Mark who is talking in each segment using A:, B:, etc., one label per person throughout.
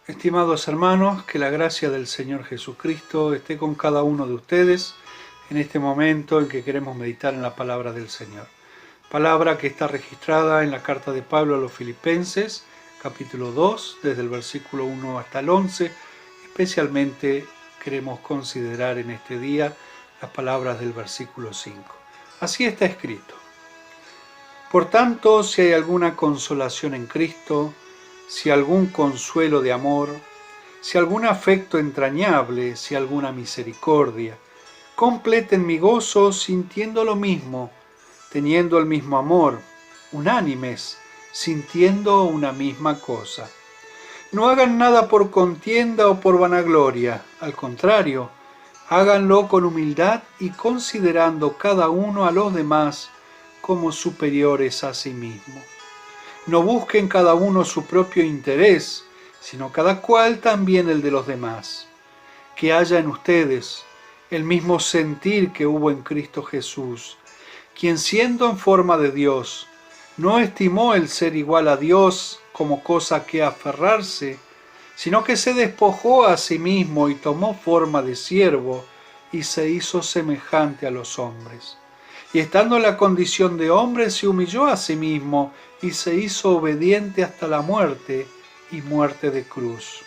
A: Estimados hermanos, que la gracia del Señor Jesucristo esté con cada uno de ustedes en este momento en que queremos meditar en la palabra del Señor. Palabra que está registrada en la carta de Pablo a los Filipenses, capítulo 2, desde el versículo 1 hasta el 11. Especialmente queremos considerar en este día las palabras del versículo 5. Así está escrito: Por tanto, si hay alguna consolación en Cristo, si algún consuelo de amor, si algún afecto entrañable, si alguna misericordia, completen mi gozo sintiendo lo mismo, teniendo el mismo amor, unánimes, sintiendo una misma cosa. No hagan nada por contienda o por vanagloria, al contrario, háganlo con humildad y considerando cada uno a los demás como superiores a sí mismo. No busquen cada uno su propio interés, sino cada cual también el de los demás. Que haya en ustedes el mismo sentir que hubo en Cristo Jesús, quien siendo en forma de Dios, no estimó el ser igual a Dios como cosa que aferrarse, sino que se despojó a sí mismo y tomó forma de siervo y se hizo semejante a los hombres. Y estando en la condición de hombre, se humilló a sí mismo y se hizo obediente hasta la muerte y muerte de cruz.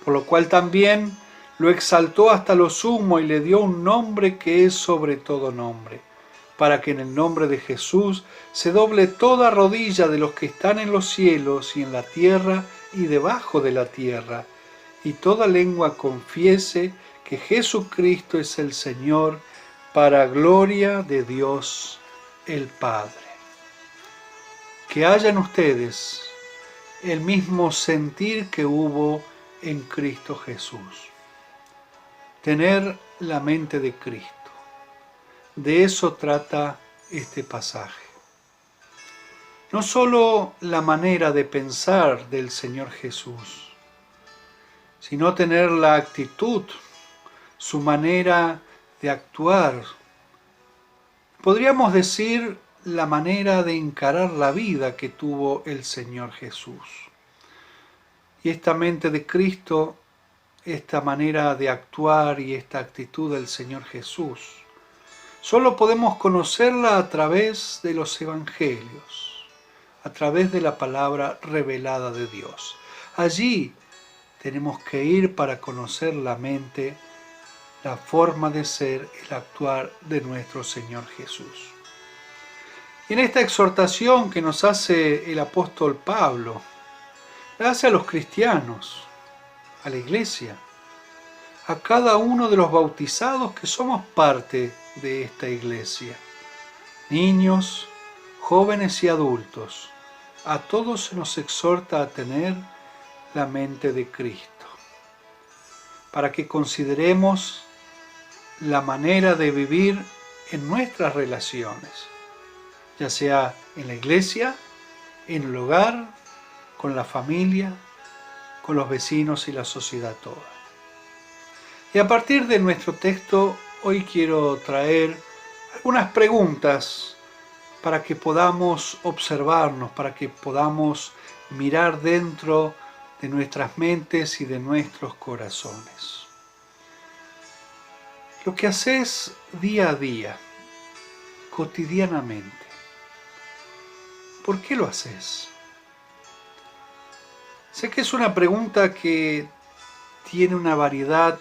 A: Por lo cual también lo exaltó hasta lo sumo y le dio un nombre que es sobre todo nombre, para que en el nombre de Jesús se doble toda rodilla de los que están en los cielos y en la tierra y debajo de la tierra, y toda lengua confiese que Jesucristo es el Señor, para gloria de Dios el Padre. Que haya en ustedes el mismo sentir que hubo en Cristo Jesús. Tener la mente de Cristo. De eso trata este pasaje. No solo la manera de pensar del Señor Jesús, sino tener la actitud, su manera de actuar. Podríamos decir la manera de encarar la vida que tuvo el Señor Jesús. Y esta mente de Cristo, esta manera de actuar y esta actitud del Señor Jesús, solo podemos conocerla a través de los evangelios, a través de la palabra revelada de Dios. Allí tenemos que ir para conocer la mente, la forma de ser, el actuar de nuestro Señor Jesús. Y en esta exhortación que nos hace el apóstol Pablo, la hace a los cristianos, a la iglesia, a cada uno de los bautizados que somos parte de esta iglesia, niños, jóvenes y adultos. A todos se nos exhorta a tener la mente de Cristo, para que consideremos la manera de vivir en nuestras relaciones, ya sea en la iglesia, en el hogar, con la familia, con los vecinos y la sociedad toda. Y a partir de nuestro texto, hoy quiero traer algunas preguntas para que podamos observarnos, para que podamos mirar dentro de nuestras mentes y de nuestros corazones. Lo que haces día a día, cotidianamente, ¿por qué lo haces? Sé que es una pregunta que tiene una variedad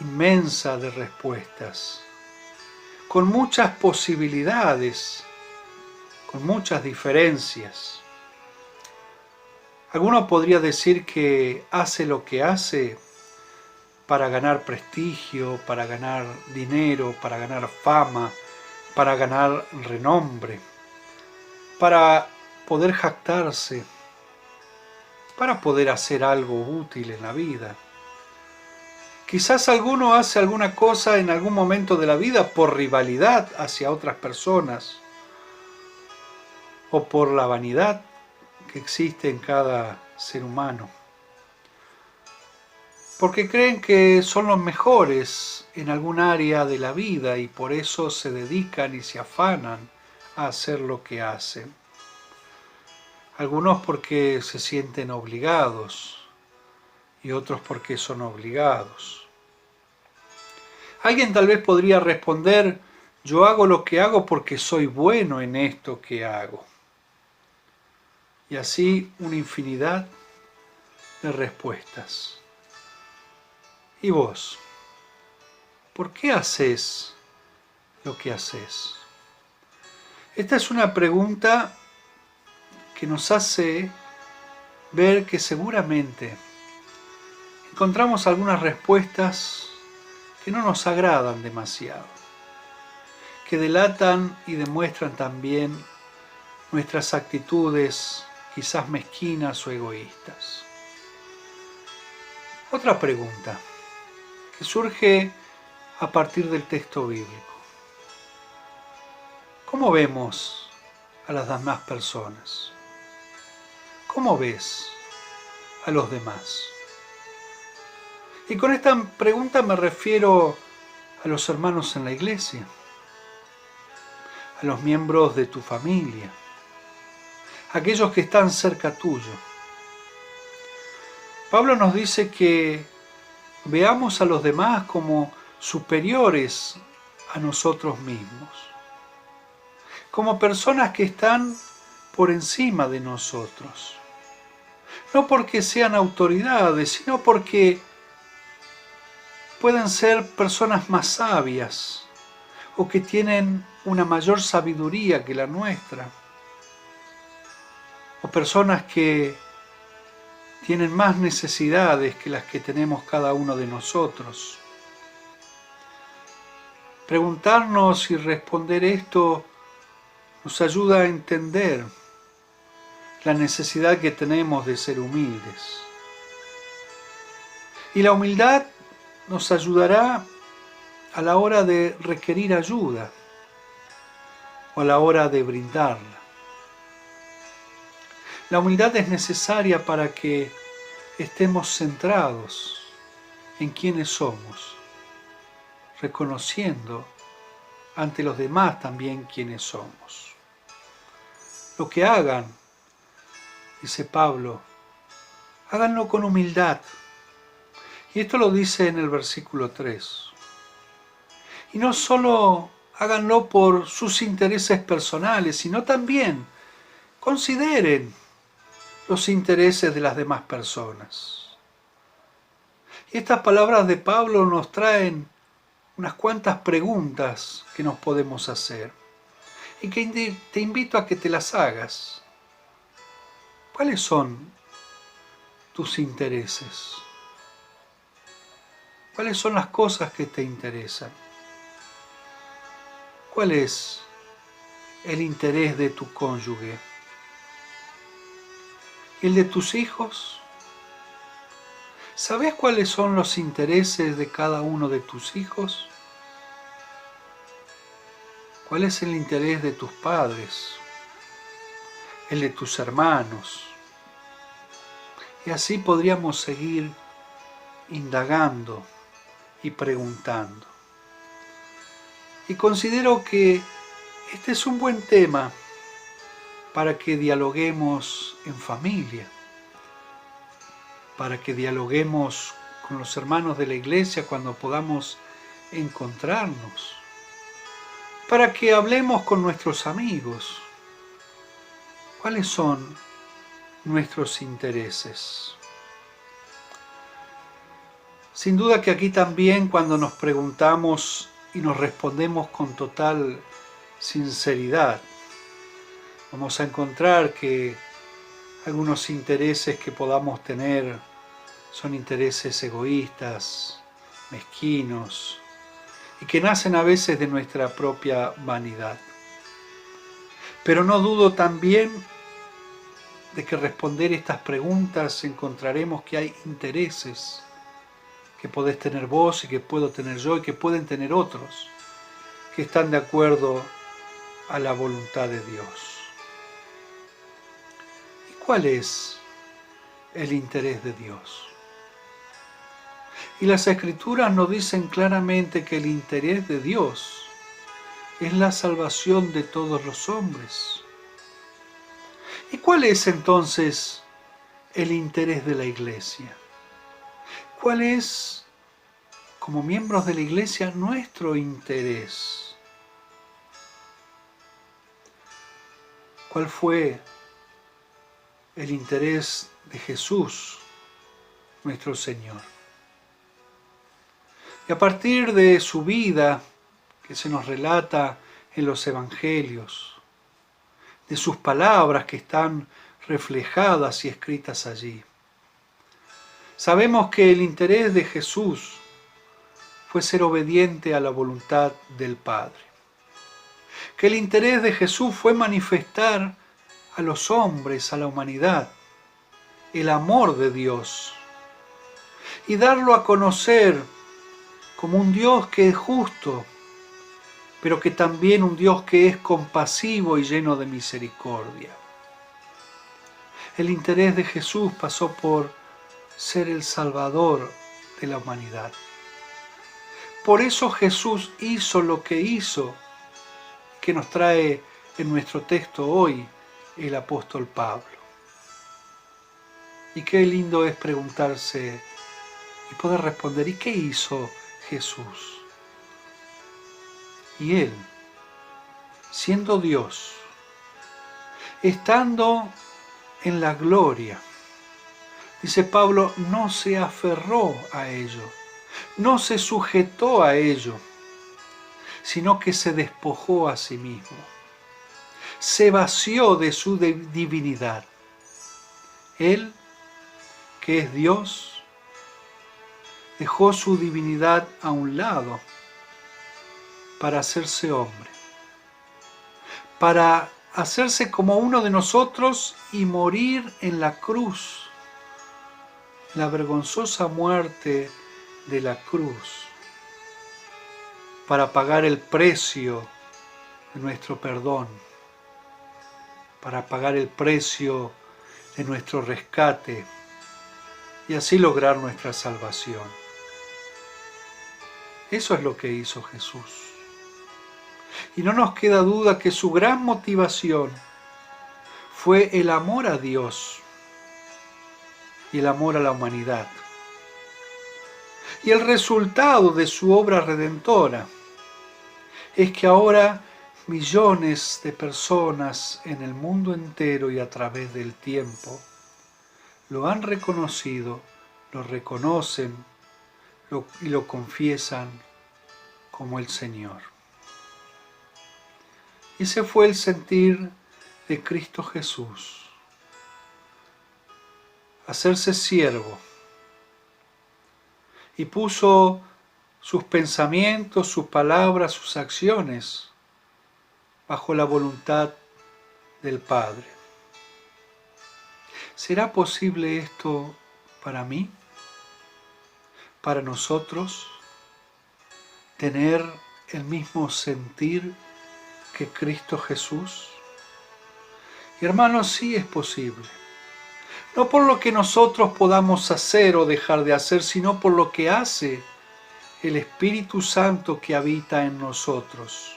A: inmensa de respuestas, con muchas posibilidades, con muchas diferencias. Alguno podría decir que hace lo que hace para ganar prestigio, para ganar dinero, para ganar fama, para ganar renombre, para poder jactarse, para poder hacer algo útil en la vida. Quizás alguno hace alguna cosa en algún momento de la vida por rivalidad hacia otras personas o por la vanidad que existe en cada ser humano, porque creen que son los mejores en algún área de la vida y por eso se dedican y se afanan a hacer lo que hacen. Algunos porque se sienten obligados, y otros porque son obligados. Alguien tal vez podría responder, yo hago lo que hago porque soy bueno en esto que hago. Y así una infinidad de respuestas. ¿Y vos? ¿Por qué haces lo que haces? Esta es una pregunta que nos hace ver que seguramente encontramos algunas respuestas que no nos agradan demasiado, que delatan y demuestran también nuestras actitudes quizás mezquinas o egoístas. Otra pregunta que surge a partir del texto bíblico. ¿Cómo vemos a las demás personas? ¿Cómo ves a los demás? Y con esta pregunta me refiero a los hermanos en la iglesia, a los miembros de tu familia, a aquellos que están cerca tuyo. Pablo nos dice que veamos a los demás como superiores a nosotros mismos, como personas que están por encima de nosotros, no porque sean autoridades, sino porque pueden ser personas más sabias o que tienen una mayor sabiduría que la nuestra, o personas que tienen más necesidades que las que tenemos cada uno de nosotros. Preguntarnos y responder esto nos ayuda a entender la necesidad que tenemos de ser humildes. Y la humildad nos ayudará a la hora de requerir ayuda o a la hora de brindarla. La humildad es necesaria para que estemos centrados en quiénes somos, reconociendo ante los demás también quiénes somos. Lo que hagan, dice Pablo, háganlo con humildad. Y esto lo dice en el versículo 3. Y no solo háganlo por sus intereses personales, sino también consideren los intereses de las demás personas. Y estas palabras de Pablo nos traen unas cuantas preguntas que nos podemos hacer y que te invito a que te las hagas. ¿Cuáles son tus intereses? ¿Cuáles son las cosas que te interesan? ¿Cuál es el interés de tu cónyuge? ¿El de tus hijos? ¿Sabes cuáles son los intereses de cada uno de tus hijos? ¿Cuál es el interés de tus padres? ¿El de tus hermanos? Y así podríamos seguir indagando y preguntando. Y considero que este es un buen tema para que dialoguemos en familia, para que dialoguemos con los hermanos de la iglesia cuando podamos encontrarnos, para que hablemos con nuestros amigos. ¿Cuáles son nuestros intereses? Sin duda que aquí también cuando nos preguntamos y nos respondemos con total sinceridad, vamos a encontrar que algunos intereses que podamos tener son intereses egoístas, mezquinos, y que nacen a veces de nuestra propia vanidad. Pero no dudo también de que responder estas preguntas encontraremos que hay intereses que podés tener vos y que puedo tener yo y que pueden tener otros que están de acuerdo a la voluntad de Dios. ¿Y cuál es el interés de Dios? Y las Escrituras nos dicen claramente que el interés de Dios es la salvación de todos los hombres. ¿Y cuál es entonces el interés de la iglesia? ¿Cuál es, como miembros de la Iglesia, nuestro interés? ¿Cuál fue el interés de Jesús, nuestro Señor? Y a partir de su vida, que se nos relata en los Evangelios, de sus palabras que están reflejadas y escritas allí, sabemos que el interés de Jesús fue ser obediente a la voluntad del Padre. Que el interés de Jesús fue manifestar a los hombres, a la humanidad, el amor de Dios y darlo a conocer como un Dios que es justo, pero que también un Dios que es compasivo y lleno de misericordia. El interés de Jesús pasó por ser el Salvador de la humanidad. Por eso Jesús hizo lo que hizo, que nos trae en nuestro texto hoy el apóstol Pablo. Y qué lindo es preguntarse y poder responder, ¿y qué hizo Jesús? Y Él, siendo Dios, estando en la gloria, dice Pablo, no se aferró a ello, no se sujetó a ello, sino que se despojó a sí mismo, se vació de su divinidad. Él, que es Dios, dejó su divinidad a un lado para hacerse hombre, para hacerse como uno de nosotros y morir en la cruz, la vergonzosa muerte de la cruz, para pagar el precio de nuestro perdón, para pagar el precio de nuestro rescate y así lograr nuestra salvación. Eso es lo que hizo Jesús. Y no nos queda duda que su gran motivación fue el amor a Dios y el amor a la humanidad. Y el resultado de su obra redentora es que ahora millones de personas en el mundo entero y a través del tiempo lo han reconocido, lo reconocen y lo confiesan como el Señor. Ese fue el sentir de Cristo Jesús. Hacerse siervo. Y puso sus pensamientos, sus palabras, sus acciones bajo la voluntad del Padre. ¿Será posible esto para mí? ¿Para nosotros? ¿Tener el mismo sentir que Cristo Jesús? Y hermanos, sí es posible. No por lo que nosotros podamos hacer o dejar de hacer, sino por lo que hace el Espíritu Santo que habita en nosotros.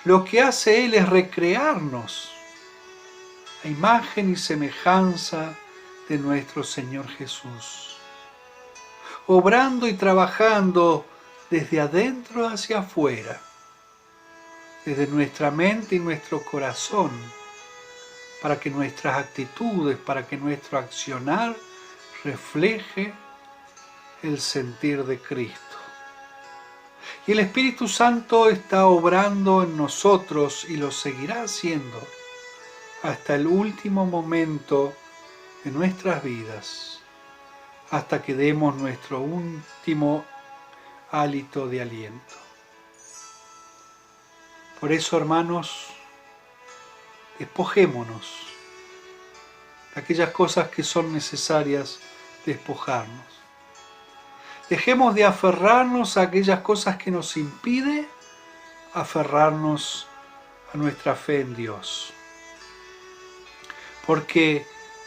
A: Lo que hace Él es recrearnos a imagen y semejanza de nuestro Señor Jesús, obrando y trabajando desde adentro hacia afuera, desde nuestra mente y nuestro corazón, para que nuestras actitudes, para que nuestro accionar refleje el sentir de Cristo. Y el Espíritu Santo está obrando en nosotros y lo seguirá haciendo hasta el último momento de nuestras vidas, hasta que demos nuestro último hálito de aliento. Por eso, hermanos, despojémonos de aquellas cosas que son necesarias despojarnos. Dejemos de aferrarnos a aquellas cosas que nos impiden aferrarnos a nuestra fe en Dios. Porque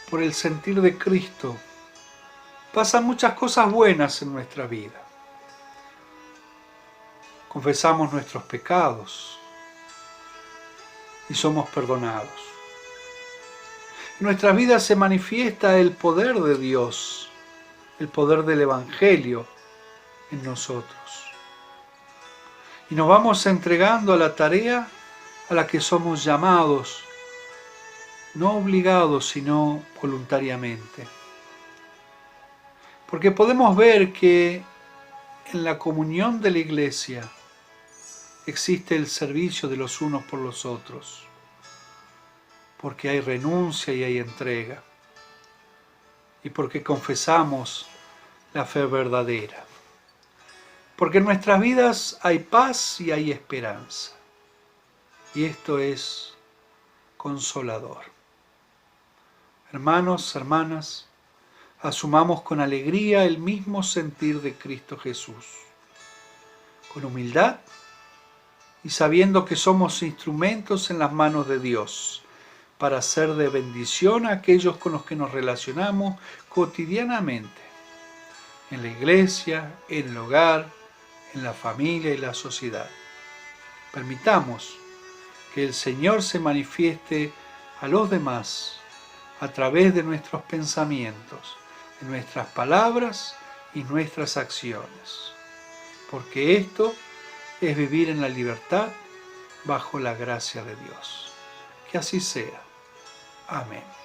A: por el sentir de Cristo pasan muchas cosas buenas en nuestra vida. Confesamos nuestros pecados y somos perdonados. En nuestras vidas se manifiesta el poder de Dios el poder del Evangelio en nosotros. Y nos vamos entregando a la tarea a la que somos llamados, no obligados, sino voluntariamente. Porque podemos ver que en la comunión de la Iglesia existe el servicio de los unos por los otros, porque hay renuncia y hay entrega, y porque confesamos la fe verdadera, porque en nuestras vidas hay paz y hay esperanza, y esto es consolador. Hermanos, hermanas, asumamos con alegría el mismo sentir de Cristo Jesús, con humildad y sabiendo que somos instrumentos en las manos de Dios para ser de bendición a aquellos con los que nos relacionamos cotidianamente, en la iglesia, en el hogar, en la familia y la sociedad. Permitamos que el Señor se manifieste a los demás a través de nuestros pensamientos, de nuestras palabras y nuestras acciones, porque esto es vivir en la libertad bajo la gracia de Dios. Que así sea. Amén.